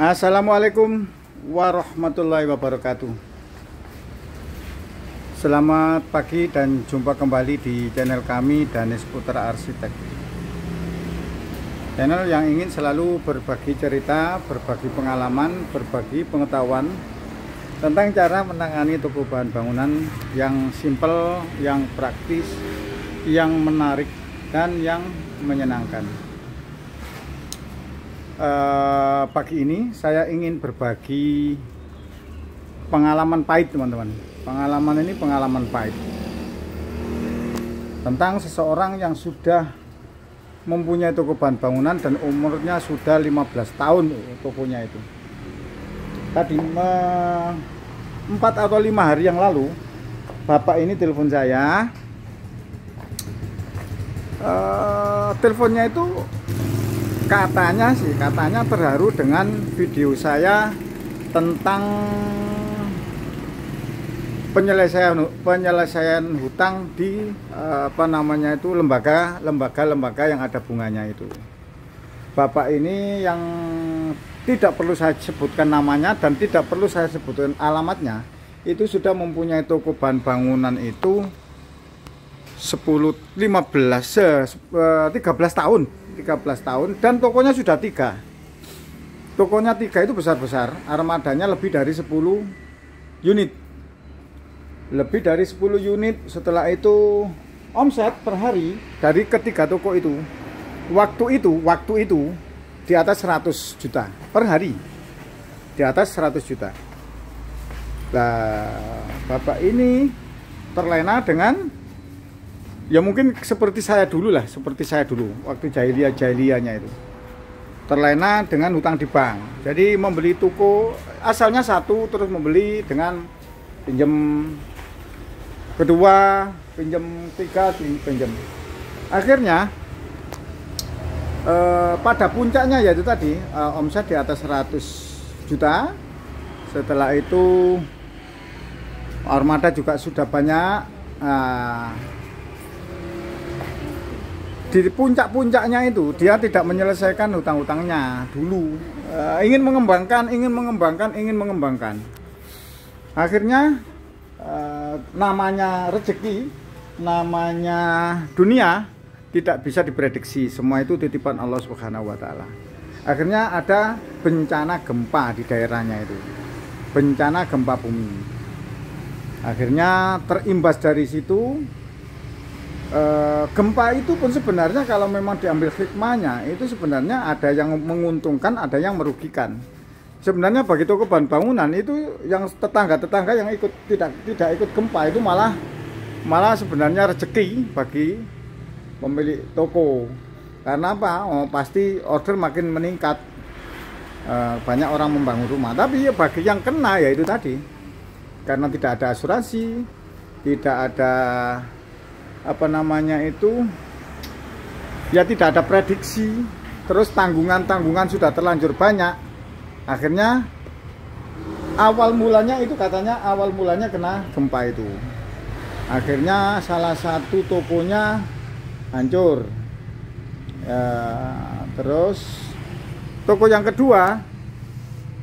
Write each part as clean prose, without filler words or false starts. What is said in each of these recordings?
Assalamualaikum warahmatullahi wabarakatuh. Selamat pagi dan jumpa kembali di channel kami, Danis Putra Arsitek. Channel yang ingin selalu berbagi cerita, berbagi pengalaman, berbagi pengetahuan tentang cara menangani toko bahan bangunan yang simple, yang praktis, yang menarik, dan yang menyenangkan. Pagi ini saya ingin berbagi pengalaman pahit, teman-teman. Pengalaman ini pengalaman pahit tentang seseorang yang sudah mempunyai toko bahan bangunan dan umurnya sudah 15 tahun tokonya itu. Tadi 4 atau 5 hari yang lalu bapak ini telepon saya. Teleponnya itu katanya terharu dengan video saya tentang penyelesaian hutang di lembaga yang ada bunganya itu. Bapak ini yang tidak perlu saya sebutkan namanya dan tidak perlu saya sebutkan alamatnya, itu sudah mempunyai toko bahan bangunan itu 13 tahun dan tokonya sudah 3. Tokonya 3 itu besar-besar, armadanya lebih dari 10 unit. Lebih dari 10 unit. Setelah itu omset per hari dari ketiga toko itu waktu itu di atas 100 juta per hari. Di atas 100 juta. Nah, bapak ini terlena dengan, ya mungkin seperti saya dulu waktu jahiliyahnya itu, terlena dengan hutang di bank. Jadi membeli toko asalnya 1, terus membeli dengan pinjam kedua, pinjam 3, pinjam. Akhirnya pada puncaknya yaitu tadi omset di atas 100 juta. Setelah itu armada juga sudah banyak. Di puncak-puncaknya itu dia tidak menyelesaikan hutang-hutangnya dulu, ingin mengembangkan. Akhirnya namanya rezeki, namanya dunia tidak bisa diprediksi, semua itu titipan Allah Subhanahu wa taala. Akhirnya ada bencana gempa di daerahnya itu, bencana gempa bumi. Akhirnya terimbas dari situ. Gempa itu pun sebenarnya kalau memang diambil hikmahnya, itu sebenarnya ada yang menguntungkan, ada yang merugikan. Sebenarnya bagi toko bahan bangunan itu yang tetangga-tetangga yang tidak ikut gempa itu malah sebenarnya rezeki bagi pemilik toko. Karena apa? Pasti order makin meningkat, banyak orang membangun rumah. Tapi ya bagi yang kena ya itu tadi, karena tidak ada asuransi, tidak ada ya tidak ada prediksi, terus tanggungan sudah terlanjur banyak. Akhirnya awal mulanya kena gempa itu. Akhirnya salah satu tokonya hancur ya, terus toko yang kedua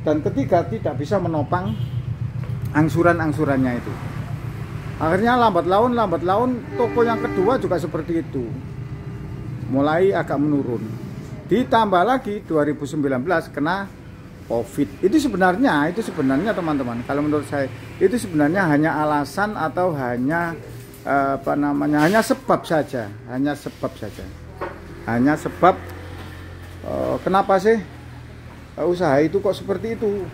dan ketiga tidak bisa menopang angsurannya itu. Akhirnya lambat laun toko yang kedua juga seperti itu, mulai agak menurun. Ditambah lagi 2019 kena COVID. Itu sebenarnya teman-teman, kalau menurut saya itu sebenarnya hanya alasan atau hanya hanya sebab saja. Kenapa sih usaha itu kok seperti itu?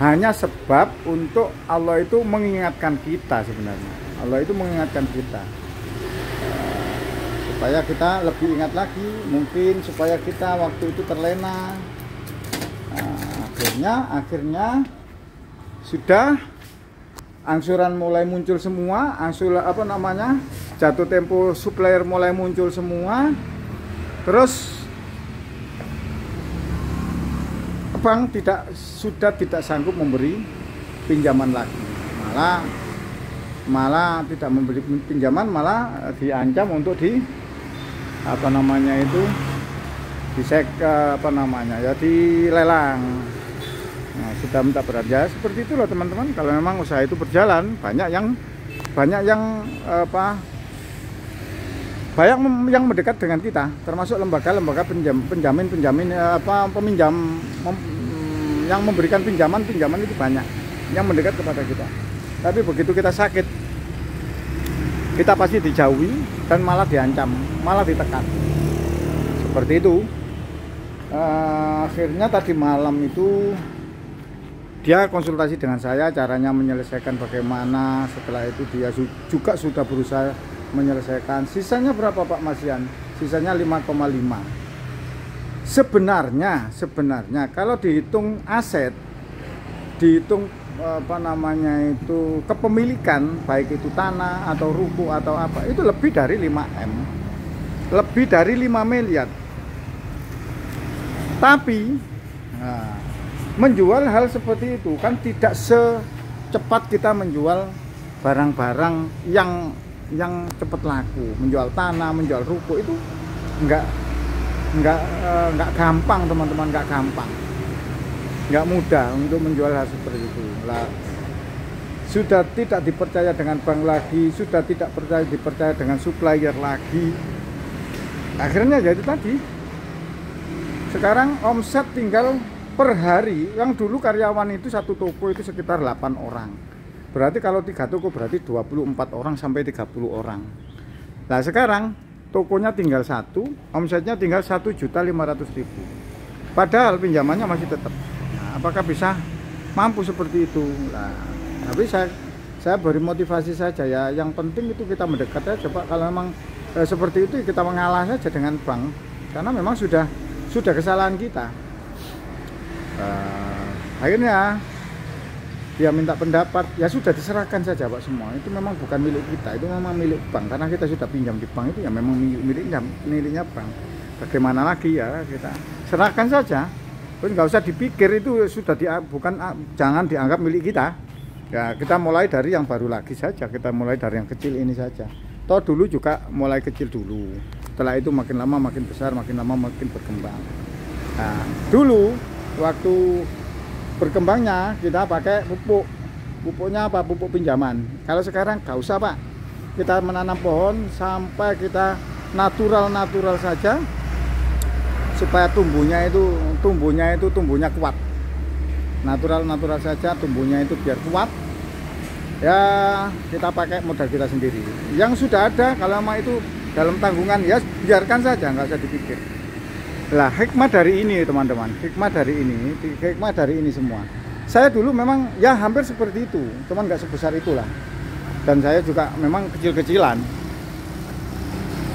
Hanya sebab untuk Allah itu mengingatkan kita sebenarnya. Allah itu mengingatkan kita supaya kita lebih ingat lagi, mungkin supaya kita waktu itu terlena. Akhirnya sudah angsuran mulai muncul semua, jatuh tempo supplier mulai muncul semua. Terus bank sudah tidak sanggup memberi pinjaman lagi, malah tidak memberi pinjaman, malah diancam untuk dilelang. Nah, sudah minta berat ya seperti itulah teman-teman. Kalau memang usaha itu berjalan, banyak yang yang mendekat dengan kita, termasuk lembaga-lembaga penjamin peminjam yang memberikan pinjaman itu banyak yang mendekat kepada kita. Tapi begitu kita sakit, kita pasti dijauhi dan malah diancam, malah ditekan. Seperti itu. Akhirnya tadi malam itu dia konsultasi dengan saya, caranya menyelesaikan bagaimana. Setelah itu dia juga sudah berusaha menyelesaikan. Sisanya berapa Pak Masian? Sisanya 5,5. Sebenarnya kalau dihitung aset, dihitung kepemilikan, baik itu tanah atau ruko atau apa, itu lebih dari 5M, lebih dari 5 miliar. Tapi menjual hal seperti itu kan tidak secepat kita menjual barang-barang yang cepat laku. Menjual tanah, menjual ruko itu enggak gampang teman-teman, enggak gampang, enggak mudah untuk menjual hal seperti itu. Lah, sudah tidak dipercaya dengan bank lagi, sudah tidak dipercaya dengan supplier lagi. Akhirnya jadi tadi. Sekarang omset tinggal per hari, yang dulu karyawan itu satu toko itu sekitar 8 orang. Berarti kalau 3 toko berarti 24 orang sampai 30 orang. Nah sekarang tokonya tinggal 1, omsetnya tinggal 1.500.000. Padahal pinjamannya masih tetap. Nah, apakah bisa mampu seperti itu? Nah, tapi saya beri motivasi saja ya. Yang penting itu kita mendekat aja. Coba kalau memang seperti itu kita mengalah saja dengan bank. Karena memang sudah kesalahan kita. Akhirnya dia minta pendapat, ya sudah diserahkan saja Pak semua. Itu memang bukan milik kita, itu memang milik bank. Karena kita sudah pinjam di bank, itu ya memang miliknya bank. Bagaimana lagi ya, kita serahkan saja. Terus nggak usah dipikir itu sudah jangan dianggap milik kita. Ya kita mulai dari yang baru lagi saja, kita mulai dari yang kecil ini saja. Toh dulu juga mulai kecil dulu. Setelah itu makin lama makin besar, makin lama makin berkembang. Nah, dulu waktu berkembangnya kita pakai pupuknya apa? Pupuk pinjaman. Kalau sekarang nggak usah Pak, kita menanam pohon sampai kita natural saja supaya tumbuhnya kuat. Natural saja tumbuhnya itu biar kuat. Ya kita pakai modal kita sendiri. Yang sudah ada kalau memang itu dalam tanggungan ya biarkan saja, nggak usah dipikir. Lah hikmah dari ini teman-teman, hikmah dari ini semua. Saya dulu memang ya hampir seperti itu, cuman nggak sebesar itulah. Dan saya juga memang kecil-kecilan.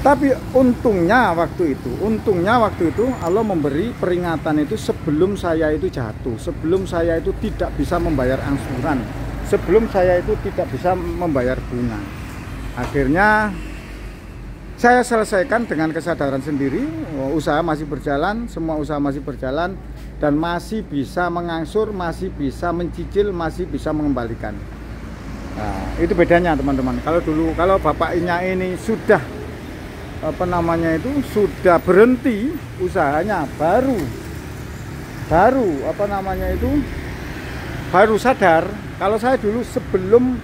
Tapi untungnya waktu itu Allah memberi peringatan itu sebelum saya itu jatuh, sebelum saya itu tidak bisa membayar angsuran, sebelum saya itu tidak bisa membayar bunga. Akhirnya saya selesaikan dengan kesadaran sendiri, usaha masih berjalan, semua usaha masih berjalan, dan masih bisa mengangsur, masih bisa mencicil, masih bisa mengembalikan. Nah, itu bedanya teman-teman. Kalau bapaknya ini sudah sudah berhenti usahanya, baru sadar. Kalau saya dulu sebelum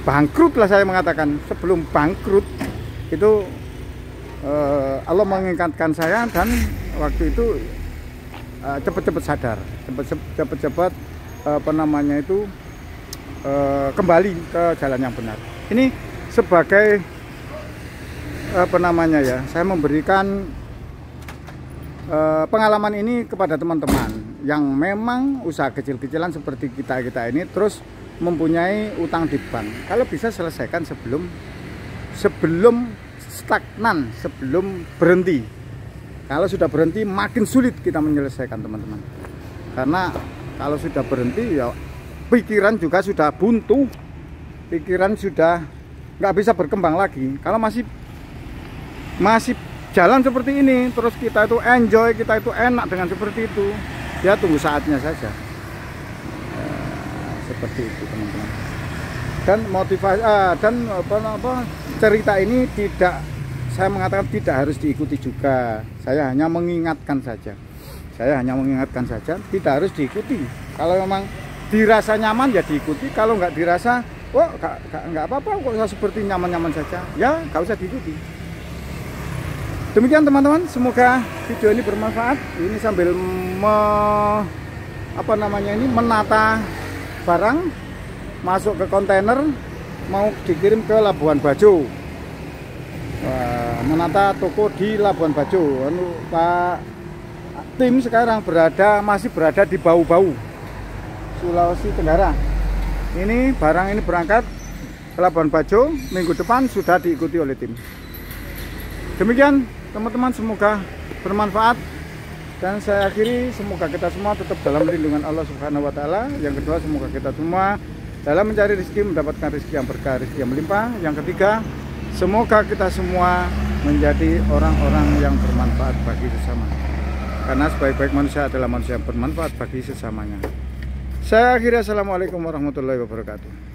bangkrut lah, saya mengatakan sebelum bangkrut itu Allah mengingatkan saya, dan waktu itu cepat-cepat sadar, cepat-cepat kembali ke jalan yang benar. Ini sebagai saya memberikan pengalaman ini kepada teman-teman yang memang usaha kecil-kecilan seperti kita ini, terus mempunyai utang di bank. Kalau bisa selesaikan sebelum stagnan, sebelum berhenti. Kalau sudah berhenti makin sulit kita menyelesaikan teman-teman. Karena kalau sudah berhenti ya pikiran juga sudah buntu, pikiran sudah nggak bisa berkembang lagi. Kalau masih jalan seperti ini, terus kita itu enjoy, kita itu enak dengan seperti itu, ya tunggu saatnya saja. Seperti itu teman-teman. Dan motivasi dan cerita ini tidak saya mengatakan tidak harus diikuti juga. Saya hanya mengingatkan saja. Tidak harus diikuti. Kalau memang dirasa nyaman ya diikuti. Kalau nggak dirasa, oh nggak apa-apa kok, saya seperti nyaman-nyaman saja. Ya nggak usah diikuti. Demikian teman-teman, semoga video ini bermanfaat. Ini sambil menata barang masuk ke kontainer, mau dikirim ke Labuan Bajo. Menata toko di Labuan Bajo. Pak tim sekarang masih berada di Bau-Bau, Sulawesi Tenggara. Ini barang ini berangkat ke Labuan Bajo, minggu depan sudah diikuti oleh tim. Demikian teman-teman, semoga bermanfaat, dan saya akhiri, semoga kita semua tetap dalam lindungan Allah Subhanahu wa taala. Yang kedua, semoga kita semua dalam mencari rezeki mendapatkan rezeki yang berkah, rezeki yang melimpah. Yang ketiga, semoga kita semua menjadi orang-orang yang bermanfaat bagi sesama. Karena sebaik-baik manusia adalah manusia yang bermanfaat bagi sesamanya. Saya akhiri, assalamualaikum warahmatullahi wabarakatuh.